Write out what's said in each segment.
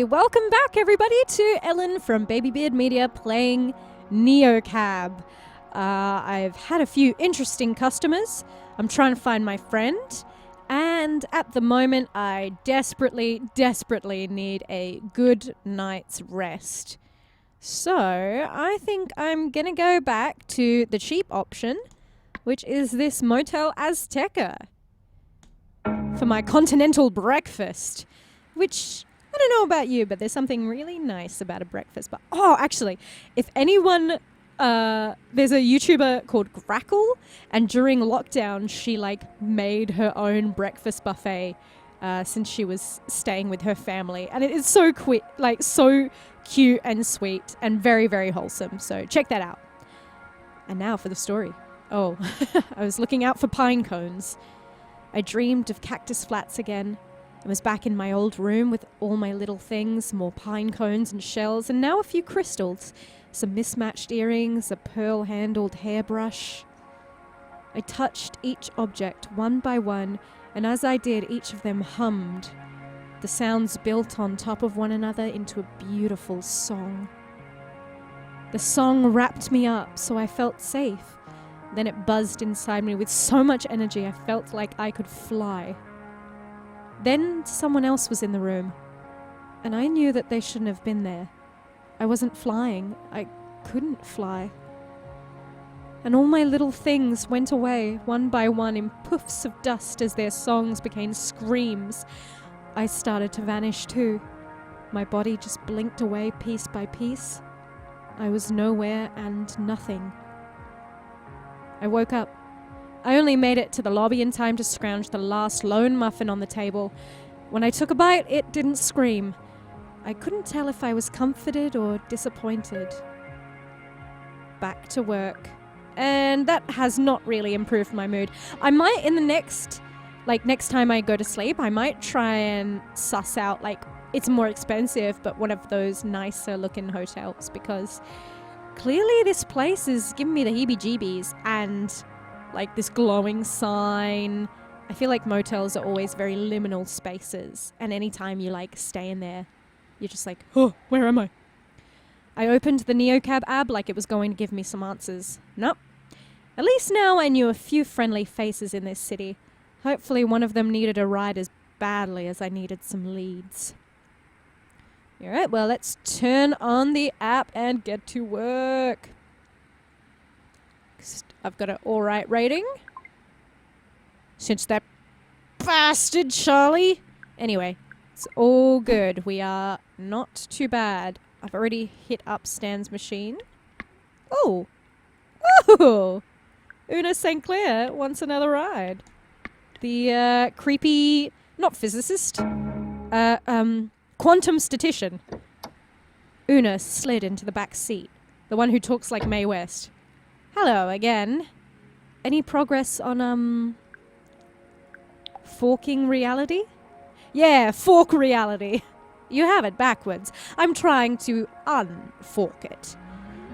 Hey, welcome back everybody to Ellen from Baby Beard Media playing Neocab. I've had a few interesting customers. I'm trying to find my friend, and at the moment I desperately need a good night's rest. So I think I'm gonna go back to the cheap option, which is this Motel Azteca, for my continental breakfast, which I don't know about you, but there's something really nice about a breakfast. But actually, if anyone, there's a YouTuber called Grackle, and during lockdown, she made her own breakfast buffet since she was staying with her family, and it is so so cute and sweet and very, very wholesome. So check that out. And now for the story. I was looking out for pine cones. I dreamed of cactus flats again. I was back in my old room with all my little things, more pine cones and shells, and now a few crystals, some mismatched earrings, a pearl-handled hairbrush. I touched each object one by one, and as I did, each of them hummed. The sounds built on top of one another into a beautiful song. The song wrapped me up, so I felt safe. Then it buzzed inside me with so much energy I felt like I could fly. Then someone else was in the room, and I knew that they shouldn't have been there. I wasn't flying. I couldn't fly. And all my little things went away, one by one, in puffs of dust as their songs became screams. I started to vanish too. My body just blinked away piece by piece. I was nowhere and nothing. I woke up. I only made it to the lobby in time to scrounge the last lone muffin on the table. When I took a bite, it didn't scream. I couldn't tell if I was comforted or disappointed. Back to work. And that has not really improved my mood. I might in the next time I go to sleep, I might try and suss out, it's more expensive, but one of those nicer looking hotels, because clearly this place is giving me the heebie-jeebies, and this glowing sign. I feel like motels are always very liminal spaces, and anytime you stay in there, you're just oh, where am I? I opened the Neocab app like it was going to give me some answers. Nope. At least now I knew a few friendly faces in this city. Hopefully one of them needed a ride as badly as I needed some leads. Alright, well, let's turn on the app and get to work. I've got an alright rating. Since that bastard Charlie. Anyway, it's all good. We are not too bad. I've already hit up Stan's machine. Oh! Una St. Clair wants another ride. The creepy, not physicist, quantum statistician. Una slid into the back seat. The one who talks like Mae West. Hello again. Any progress on, forking reality? Yeah, fork reality. You have it backwards. I'm trying to unfork it.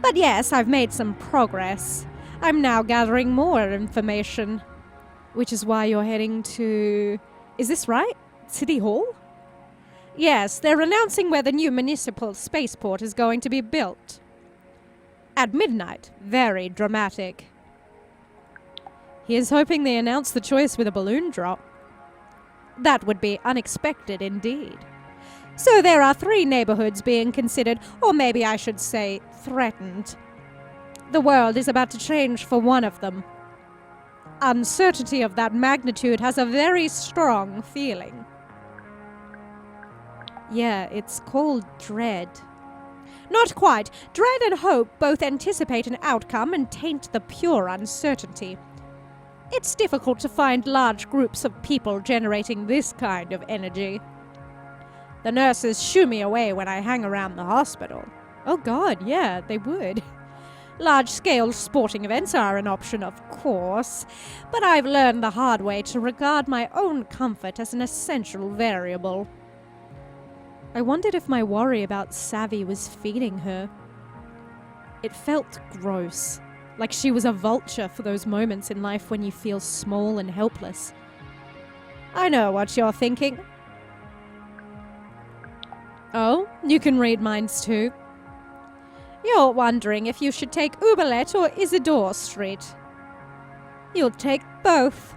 But yes, I've made some progress. I'm now gathering more information. Which is why you're heading to... Is this right? City Hall? Yes, they're announcing where the new municipal spaceport is going to be built. At midnight. Very dramatic. Here's hoping they announce the choice with a balloon drop. That would be unexpected indeed. So there are 3 neighborhoods being considered, or maybe I should say threatened. The world is about to change for one of them. Uncertainty of that magnitude has a very strong feeling. Yeah, it's called dread. Not quite. Dread and hope both anticipate an outcome and taint the pure uncertainty. It's difficult to find large groups of people generating this kind of energy. The nurses shoo me away when I hang around the hospital. Oh god, yeah, they would. Large-scale sporting events are an option, of course, but I've learned the hard way to regard my own comfort as an essential variable. I wondered if my worry about Savvy was feeding her. It felt gross, like she was a vulture for those moments in life when you feel small and helpless. I know what you're thinking. Oh, you can read minds too. You're wondering if you should take Oubliette or Isidore Street. You'll take both.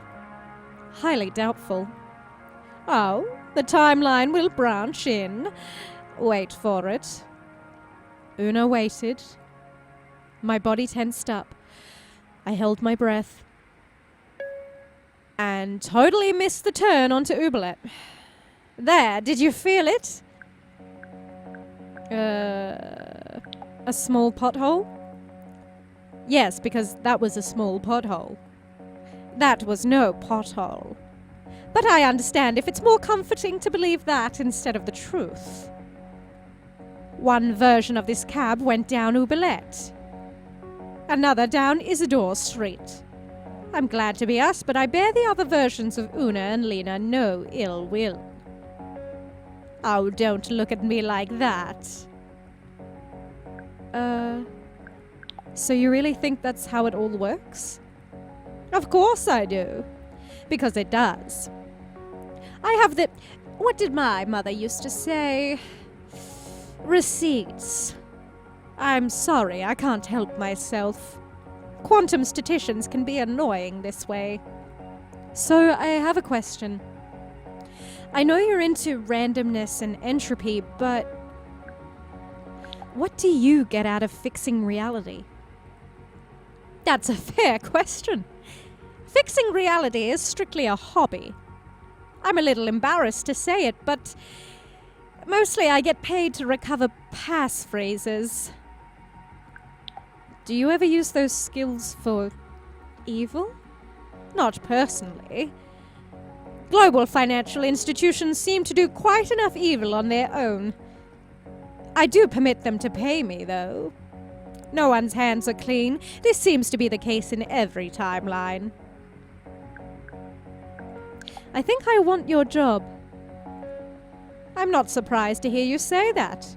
Highly doubtful. Oh, the timeline will branch in. Wait for it. Una waited. My body tensed up. I held my breath. And totally missed the turn onto Oubliette. There, did you feel it? A small pothole? Yes, because that was a small pothole. That was no pothole. But I understand if it's more comforting to believe that instead of the truth. One version of this cab went down Oubliette. Another down Isidore Street. I'm glad to be us, but I bear the other versions of Una and Lena no ill will. Oh, don't look at me like that. So you really think that's how it all works? Of course I do. Because it does. I have the... What did my mother used to say? Receipts. I'm sorry, I can't help myself. Quantum statisticians can be annoying this way. So I have a question. I know you're into randomness and entropy, but what do you get out of fixing reality? That's a fair question. Fixing reality is strictly a hobby. I'm a little embarrassed to say it, but mostly I get paid to recover passphrases. Do you ever use those skills for evil? Not personally. Global financial institutions seem to do quite enough evil on their own. I do permit them to pay me, though. No one's hands are clean. This seems to be the case in every timeline. I think I want your job. I'm not surprised to hear you say that.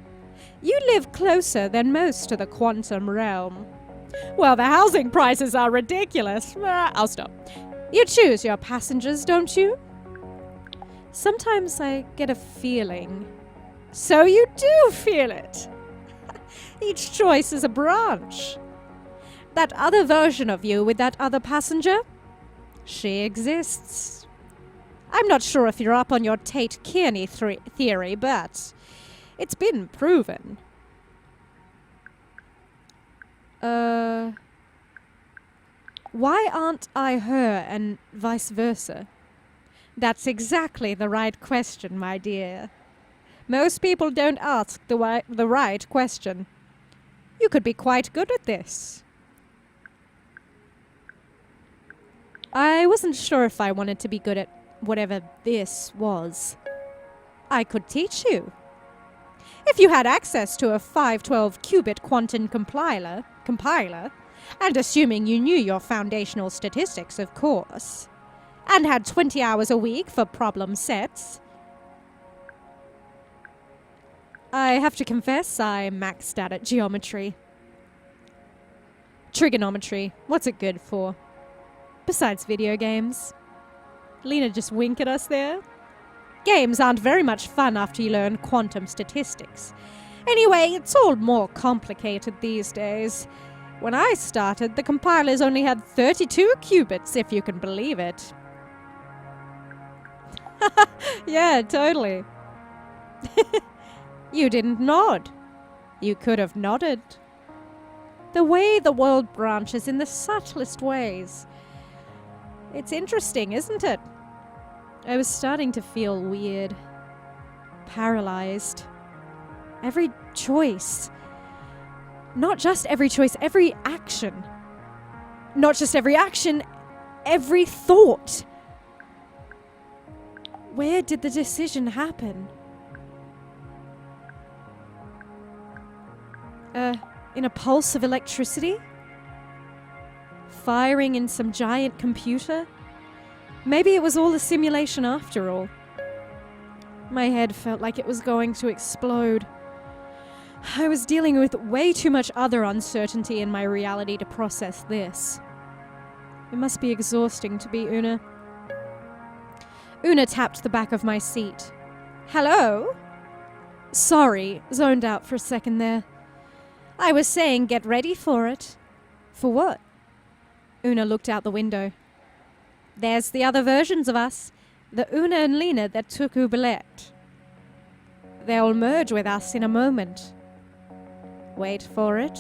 You live closer than most to the quantum realm. Well, the housing prices are ridiculous. I'll stop. You choose your passengers, don't you? Sometimes I get a feeling. So you do feel it. Each choice is a branch. That other version of you with that other passenger, she exists. I'm not sure if you're up on your Tate-Kearney theory, but it's been proven. Why aren't I her and vice versa? That's exactly the right question, my dear. Most people don't ask the right question. You could be quite good at this. I wasn't sure if I wanted to be good at whatever this was. I could teach you. If you had access to a 512-qubit quantum compiler, and assuming you knew your foundational statistics, of course, and had 20 hours a week for problem sets. I have to confess, I maxed out at geometry. Trigonometry, what's it good for? Besides video games. Lena just winked at us there. Games aren't very much fun after you learn quantum statistics. Anyway, it's all more complicated these days. When I started, the compilers only had 32 qubits, if you can believe it. Yeah, totally. You didn't nod. You could have nodded. The way the world branches in the subtlest ways. It's interesting, isn't it? I was starting to feel weird. Paralyzed. Every choice. Not just every choice, every action. Not just every action, every thought. Where did the decision happen? In a pulse of electricity? Firing in some giant computer? Maybe it was all a simulation after all. My head felt like it was going to explode. I was dealing with way too much other uncertainty in my reality to process this. It must be exhausting to be Una. Una tapped the back of my seat. Hello? Sorry, zoned out for a second there. I was saying get ready for it. For what? Una looked out the window. There's the other versions of us. The Una and Lena that took Oubliette. They'll merge with us in a moment. Wait for it.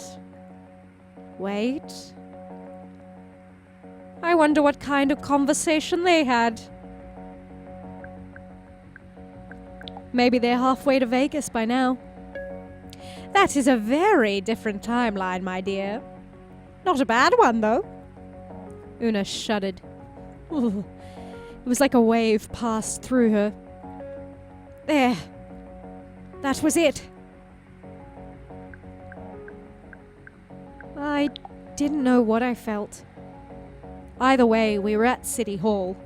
Wait. I wonder what kind of conversation they had. Maybe they're halfway to Vegas by now. That is a very different timeline, my dear. Not a bad one, though. Una shuddered. Ooh. It was like a wave passed through her. There. That was it. I didn't know what I felt. Either way, we were at City Hall.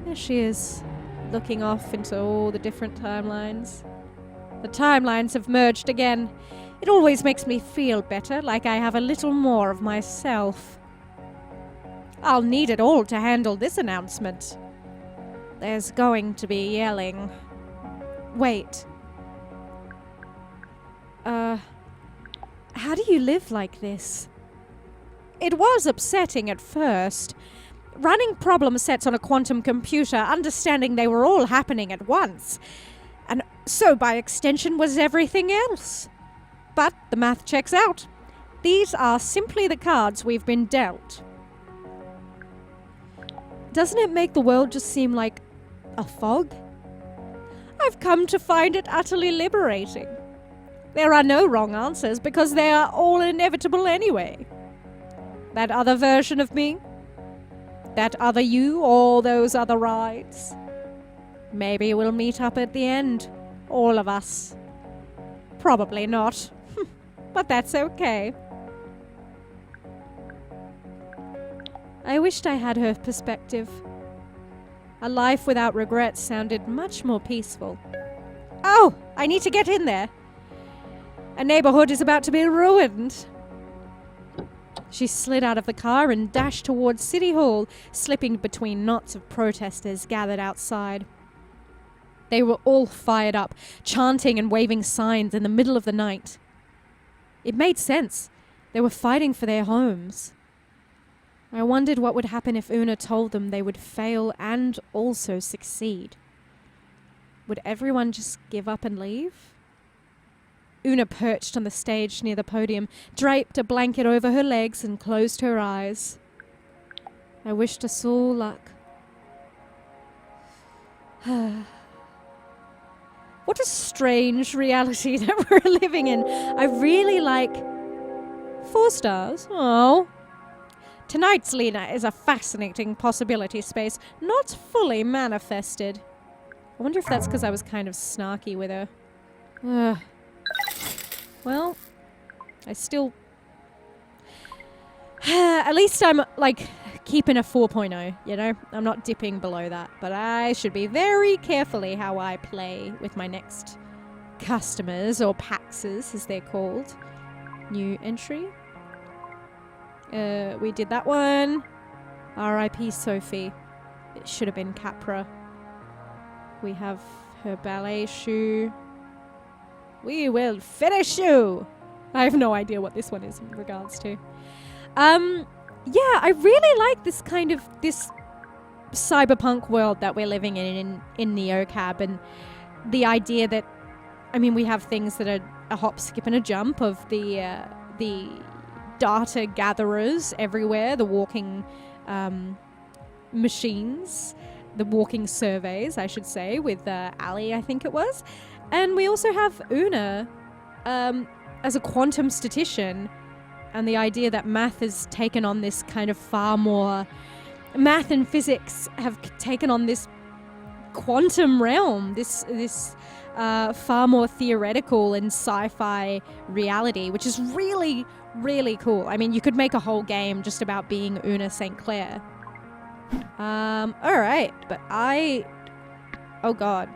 There she is, looking off into all the different timelines. The timelines have merged again. It always makes me feel better, like I have a little more of myself. I'll need it all to handle this announcement. There's going to be yelling. Wait. How do you live like this? It was upsetting at first. Running problem sets on a quantum computer, understanding they were all happening at once. And so by extension was everything else. But the math checks out. These are simply the cards we've been dealt. Doesn't it make the world just seem like a fog? I've come to find it utterly liberating. There are no wrong answers because they are all inevitable anyway. That other version of me? That other you, all those other rides? Maybe we'll meet up at the end. All of us. Probably not. But that's okay. I wished I had her perspective. A life without regrets sounded much more peaceful. Oh, I need to get in there. A neighborhood is about to be ruined. She slid out of the car and dashed towards City Hall, slipping between knots of protesters gathered outside. They were all fired up, chanting and waving signs in the middle of the night. It made sense. They were fighting for their homes. I wondered what would happen if Una told them they would fail and also succeed. Would everyone just give up and leave? Una perched on the stage near the podium, draped a blanket over her legs and closed her eyes. I wished us all luck. What a strange reality that we're living in. I really like 4 stars. Oh. Tonight's Lena is a fascinating possibility space, not fully manifested. I wonder if that's because I was kind of snarky with her. Well, I still... At least I'm, like, keeping a 4.0, you know? I'm not dipping below that. But I should be very carefully how I play with my next customers, or paxes, as they're called. New entry. We did that one. R.I.P. Sophie. It should have been Capra. We have her ballet shoe. We will finish you! I have no idea what this one is in regards to. Yeah, I really like this kind of, this cyberpunk world that we're living in NeoCab, and the idea that, I mean, we have things that are a hop, skip, and a jump of the data gatherers everywhere, the walking machines, the walking surveys, I should say, with Ali, I think it was. And we also have Una as a quantum statistician, and the idea that math has taken on this kind of far more... Math and physics have taken on this quantum realm, this far more theoretical and sci-fi reality, which is really, really cool. I mean, you could make a whole game just about being Una St. Clair. Alright, but oh god,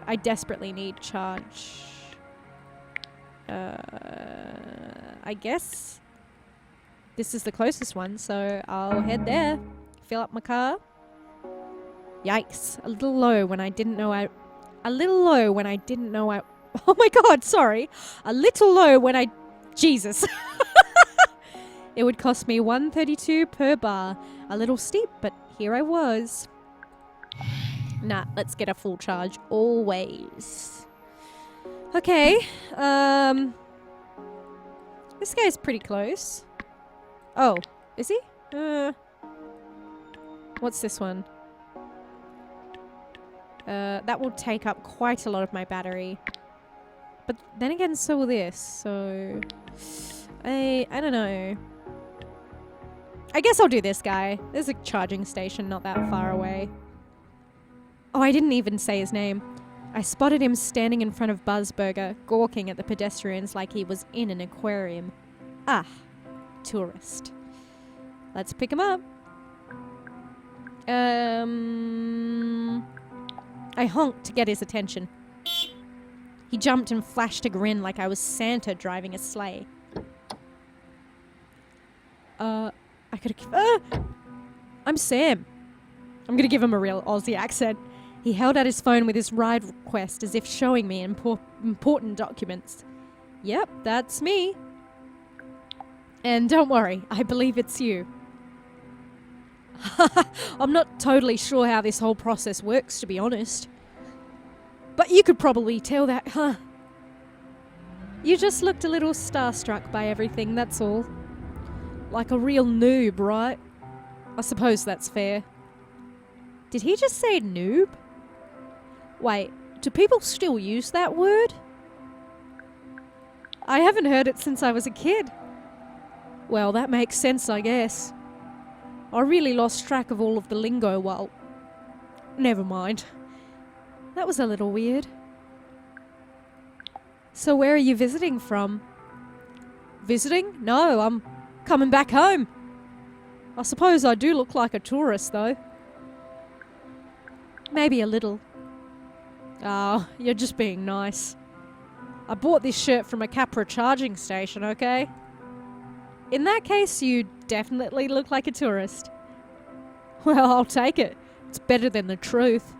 I desperately need charge. I guess this is the closest one, so I'll head there, fill up my car. Yikes, a little low when I didn't know a little low when I didn't know I... Oh my god, sorry. A little low when I... Jesus. It would cost me $1.32 per bar. A little steep, but here I was. Nah, let's get a full charge always. Okay, this guy's pretty close. Oh, is he? What's this one? That will take up quite a lot of my battery. But then again, so will this, so... I don't know. I guess I'll do this guy. There's a charging station not that far away. Oh, I didn't even say his name. I spotted him standing in front of Buzzburger, gawking at the pedestrians like he was in an aquarium. Ah, tourist. Let's pick him up. I honked to get his attention. He jumped and flashed a grin like I was Santa driving a sleigh. I'm Sam. I'm gonna give him a real Aussie accent. He held out his phone with his ride request as if showing me important documents. Yep, that's me. And don't worry, I believe it's you. I'm not totally sure how this whole process works, to be honest. But you could probably tell that, huh? You just looked a little starstruck by everything, that's all. Like a real noob, right? I suppose that's fair. Did he just say noob? Wait, do people still use that word? I haven't heard it since I was a kid. Well, that makes sense, I guess. I really lost track of all of the lingo while... Never mind. That was a little weird. So where are you visiting from? Visiting? No, I'm coming back home. I suppose I do look like a tourist, though. Maybe a little. Oh, you're just being nice. I bought this shirt from a Capra charging station, okay? In that case, you definitely look like a tourist. Well, I'll take it. It's better than the truth.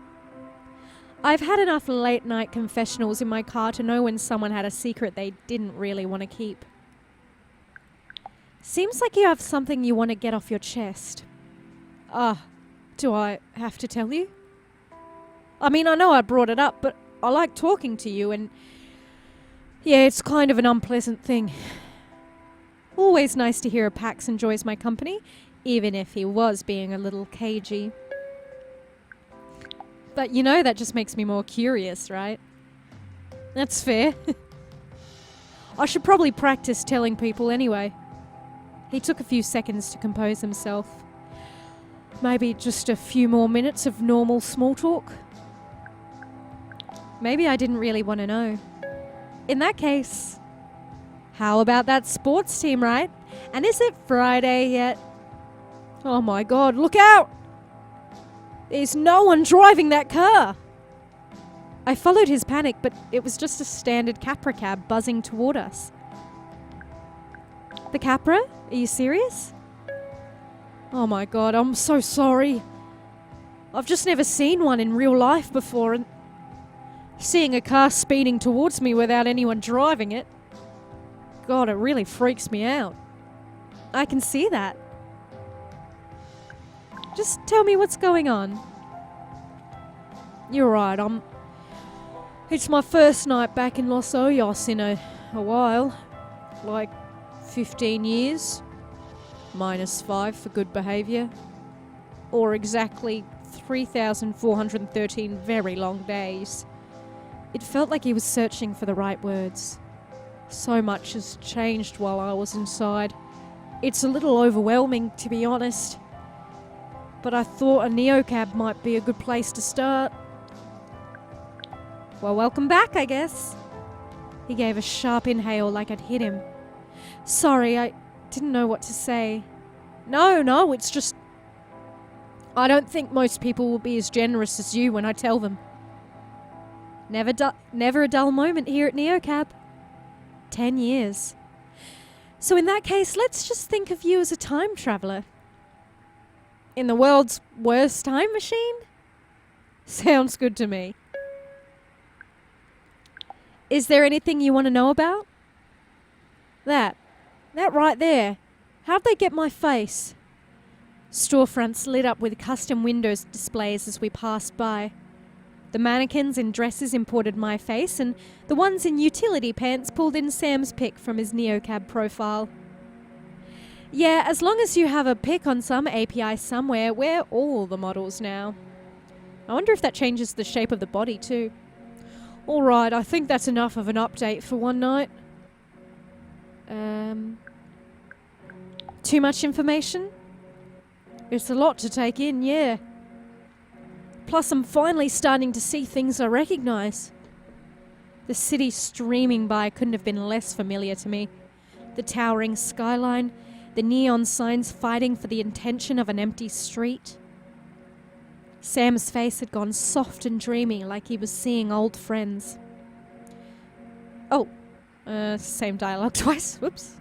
I've had enough late-night confessionals in my car to know when someone had a secret they didn't really want to keep. Seems like you have something you want to get off your chest. Do I have to tell you? I mean, I know I brought it up, but I like talking to you and... Yeah, it's kind of an unpleasant thing. Always nice to hear Pax enjoys my company, even if he was being a little cagey. But you know, that just makes me more curious, right? That's fair. I should probably practice telling people anyway. He took a few seconds to compose himself. Maybe just a few more minutes of normal small talk. Maybe I didn't really want to know. In that case, how about that sports team, right? And is it Friday yet? Oh my god, look out! There's no one driving that car! I followed his panic, but it was just a standard Capra cab buzzing toward us. The Capra? Are you serious? Oh my god, I'm so sorry. I've just never seen one in real life before, and seeing a car speeding towards me without anyone driving it, God, it really freaks me out. I can see that. Just tell me what's going on. You're right, it's my first night back in Los Oyos in a while. Like 15 years. -5 for good behaviour. Or exactly 3,413 very long days. It felt like he was searching for the right words. So much has changed while I was inside. It's a little overwhelming, to be honest. But I thought a neocab might be a good place to start. Well, welcome back, I guess. He gave a sharp inhale like I'd hit him. Sorry, I didn't know what to say. No, it's just... I don't think most people will be as generous as you when I tell them. Never a dull moment here at Neocab. 10 years. So in that case, let's just think of you as a time traveller. In the world's worst time machine? Sounds good to me. Is there anything you want to know about? That right there. How'd they get my face? Storefronts lit up with custom windows displays as we passed by. The mannequins in dresses imported my face, and the ones in utility pants pulled in Sam's pic from his Neocab profile. Yeah, as long as you have a pic on some API somewhere, we're all the models now. I wonder if that changes the shape of the body too. Alright, I think that's enough of an update for one night. Too much information? It's a lot to take in, yeah. Plus, I'm finally starting to see things I recognise. The city streaming by couldn't have been less familiar to me. The towering skyline, the neon signs fighting for the intention of an empty street. Sam's face had gone soft and dreamy, like he was seeing old friends. Oh, same dialogue twice, whoops.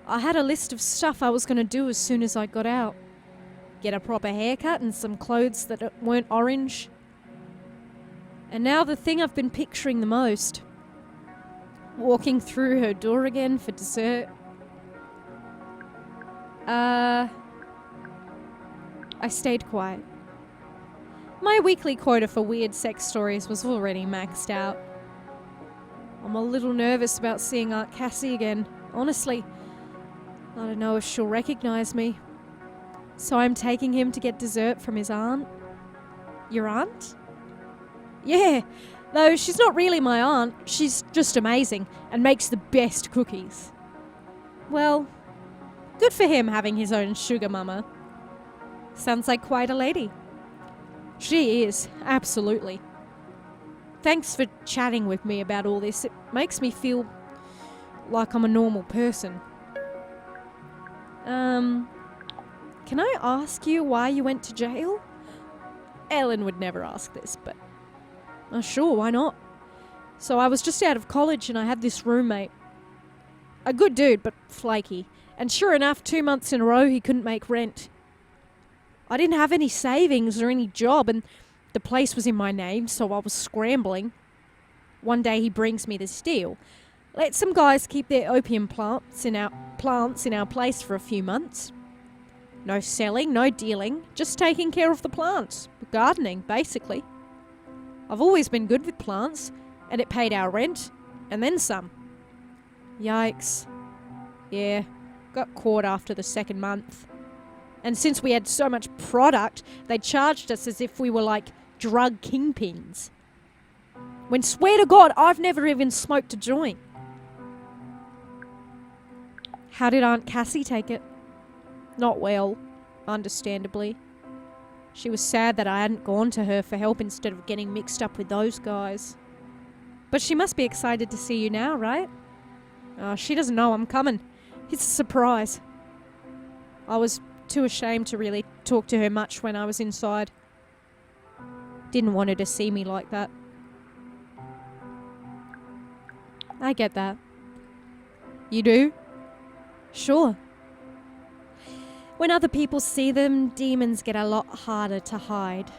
I had a list of stuff I was going to do as soon as I got out. Get a proper haircut and some clothes that weren't orange. And now the thing I've been picturing the most. Walking through her door again for dessert. I stayed quiet. My weekly quota for weird sex stories was already maxed out. I'm a little nervous about seeing Aunt Cassie again, honestly. I don't know if she'll recognize me. So I'm taking him to get dessert from his aunt. Your aunt? Yeah, though she's not really my aunt. She's just amazing and makes the best cookies. Well, good for him having his own sugar mama. Sounds like quite a lady. She is, absolutely. Thanks for chatting with me about all this. It makes me feel like I'm a normal person. Can I ask you why you went to jail? Ellen would never ask this, but... sure, why not? So I was just out of college and I had this roommate. A good dude, but flaky. And sure enough, 2 months in a row he couldn't make rent. I didn't have any savings or any job, and the place was in my name, so I was scrambling. One day he brings me this deal. Let some guys keep their opium plants in our place for a few months. No selling, no dealing, just taking care of the plants. Gardening, basically. I've always been good with plants, and it paid our rent, and then some. Yikes. Yeah, got caught after the second month. And since we had so much product, they charged us as if we were like drug kingpins. When swear to God, I've never even smoked a joint. How did Aunt Cassie take it? Not well, understandably. She was sad that I hadn't gone to her for help instead of getting mixed up with those guys. But she must be excited to see you now, right? She doesn't know I'm coming. It's a surprise. I was too ashamed to really talk to her much when I was inside. Didn't want her to see me like that. I get that. You do? Sure. When other people see them, demons get a lot harder to hide.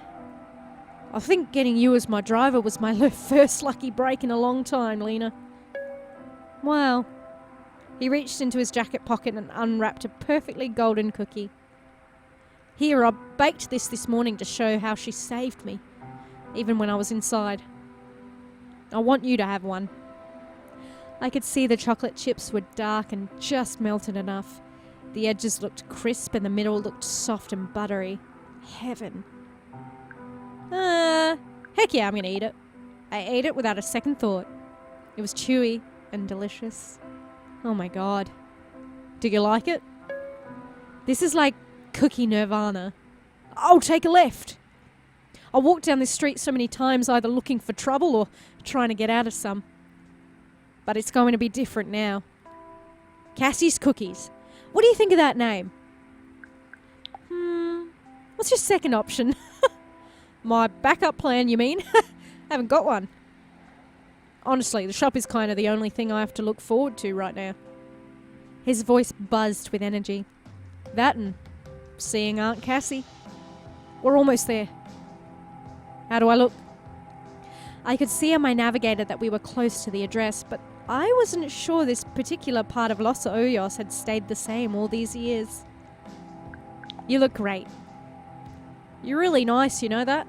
I think getting you as my driver was my first lucky break in a long time, Lena. Wow. He reached into his jacket pocket and unwrapped a perfectly golden cookie. Here, I baked this morning to show how she saved me, even when I was inside. I want you to have one. I could see the chocolate chips were dark and just melted enough. The edges looked crisp and the middle looked soft and buttery. Heaven. Heck yeah, I'm gonna eat it. I ate it without a second thought. It was chewy and delicious. Oh my god. Do you like it? This is like cookie nirvana. I'll take a left. I walked down this street so many times either looking for trouble or trying to get out of some. But it's going to be different now. Cassie's Cookies. What do you think of that name? What's your second option? My backup plan, you mean? Haven't got one. Honestly, the shop is kind of the only thing I have to look forward to right now. His voice buzzed with energy. That and seeing Aunt Cassie. We're almost there. How do I look? I could see on my navigator that we were close to the address, but I wasn't sure this particular part of Los Hoyos had stayed the same all these years. You look great. You're really nice, you know that?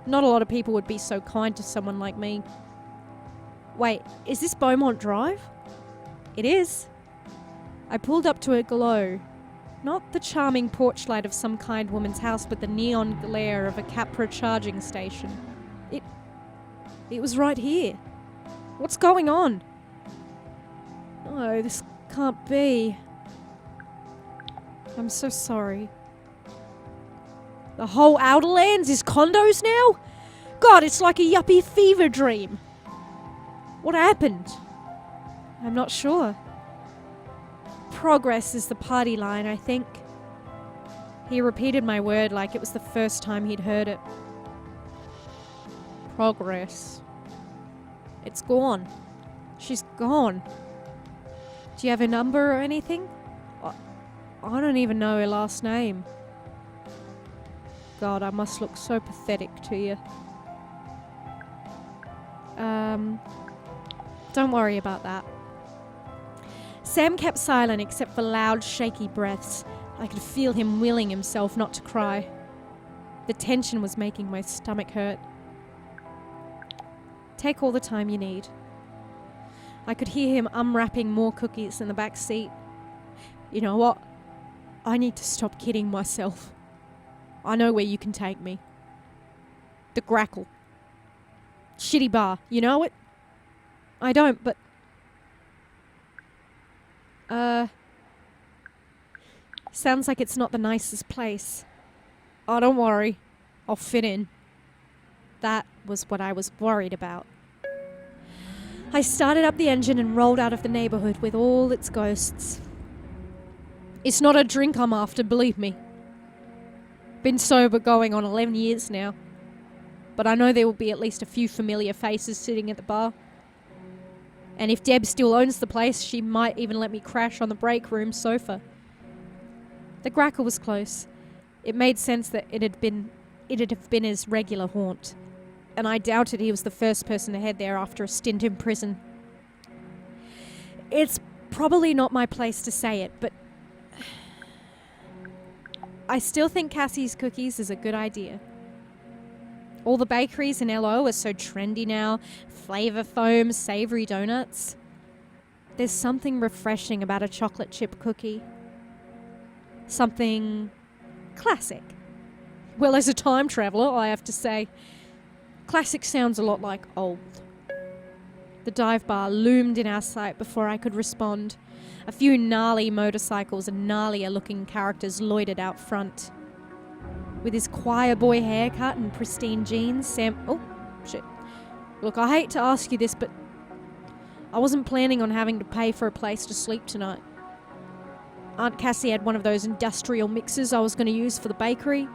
Not a lot of people would be so kind to someone like me. Wait, is this Beaumont Drive? It is. I pulled up to a glow. Not the charming porch light of some kind woman's house, but the neon glare of a Capra charging station. It was right here. What's going on? No, this can't be. I'm so sorry. The whole Outer Lands is condos now? God, it's like a yuppie fever dream. What happened? I'm not sure. Progress is the party line, I think. He repeated my word like it was the first time he'd heard it. Progress. It's gone. She's gone. Do you have a number or anything? I don't even know her last name. God, I must look so pathetic to you. Don't worry about that. Sam kept silent except for loud, shaky breaths. I could feel him willing himself not to cry. The tension was making my stomach hurt. Take all the time you need. I could hear him unwrapping more cookies in the back seat. You know what? I need to stop kidding myself. I know where you can take me. The Grackle. Shitty bar. You know it? I don't, but... Sounds like it's not the nicest place. Oh, don't worry. I'll fit in. That was what I was worried about. I started up the engine and rolled out of the neighborhood with all its ghosts. It's not a drink I'm after, believe me. Been sober going on 11 years now. But I know there will be at least a few familiar faces sitting at the bar. And if Deb still owns the place, she might even let me crash on the break room sofa. The Grackle was close. It made sense that it'd have been his regular haunt. And I doubted he was the first person to head there after a stint in prison. It's probably not my place to say it, but I still think Cassie's Cookies is a good idea. All the bakeries in LO are so trendy now. Flavor foam, savory donuts. There's something refreshing about a chocolate chip cookie. Something classic. Well, as a time traveller, I have to say, classic sounds a lot like old. The dive bar loomed in our sight before I could respond. A few gnarly motorcycles and gnarlier looking characters loitered out front. With his choir boy haircut and pristine jeans, Sam... Oh, shit. Look, I hate to ask you this, but I wasn't planning on having to pay for a place to sleep tonight. Aunt Cassie had one of those industrial mixers I was going to use for the bakery.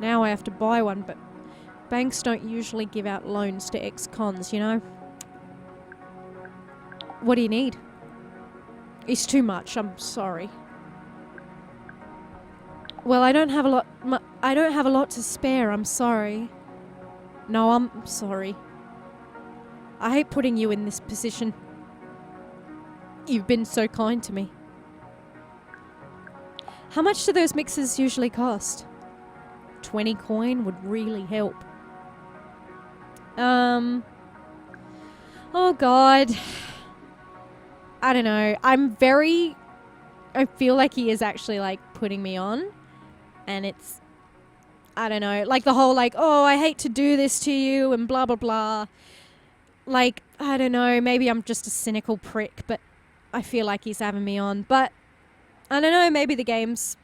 Now I have to buy one, but banks don't usually give out loans to ex-cons, you know? What do you need? It's too much, I'm sorry. Well, I don't have a lot to spare, I'm sorry. No, I'm sorry. I hate putting you in this position. You've been so kind to me. How much do those mixers usually cost? 20 coin would really help. Oh God. I don't know. I feel like he is actually like putting me on. And it's, I don't know, like the whole like, oh, I hate to do this to you and blah, blah, blah. Like, I don't know, maybe I'm just a cynical prick, but I feel like he's having me on. But I don't know, maybe the game's...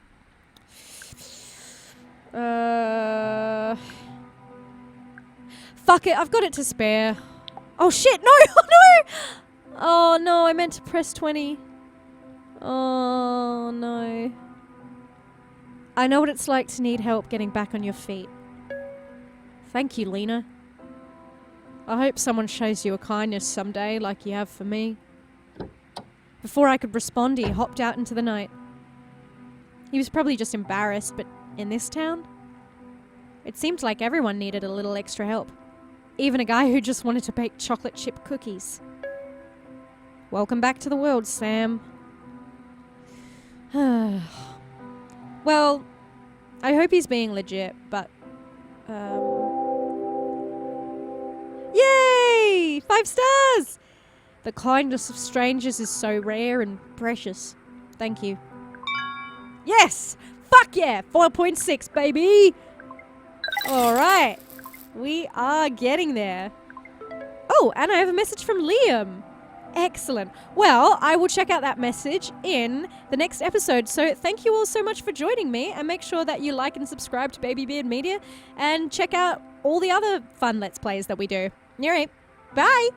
Fuck it, I've got it to spare. Oh shit, no, oh no! Oh no, I meant to press 20. Oh no. I know what it's like to need help getting back on your feet. Thank you, Lena. I hope someone shows you a kindness someday like you have for me. Before I could respond, he hopped out into the night. He was probably just embarrassed, but in this town, It seemed like everyone needed a little extra help. Even a guy who just wanted to bake chocolate chip cookies. Welcome back to the world, Sam. Well, I hope he's being legit, but... Yay! 5 stars! The kindness of strangers is so rare and precious. Thank you. Yes! Fuck yeah! 4.6, baby! Alright. We are getting there. Oh, and I have a message from Liam. Excellent. Well, I will check out that message in the next episode. So thank you all so much for joining me, and make sure that you like and subscribe to Baby Beard Media and check out all the other fun Let's Plays that we do. Alright. Bye!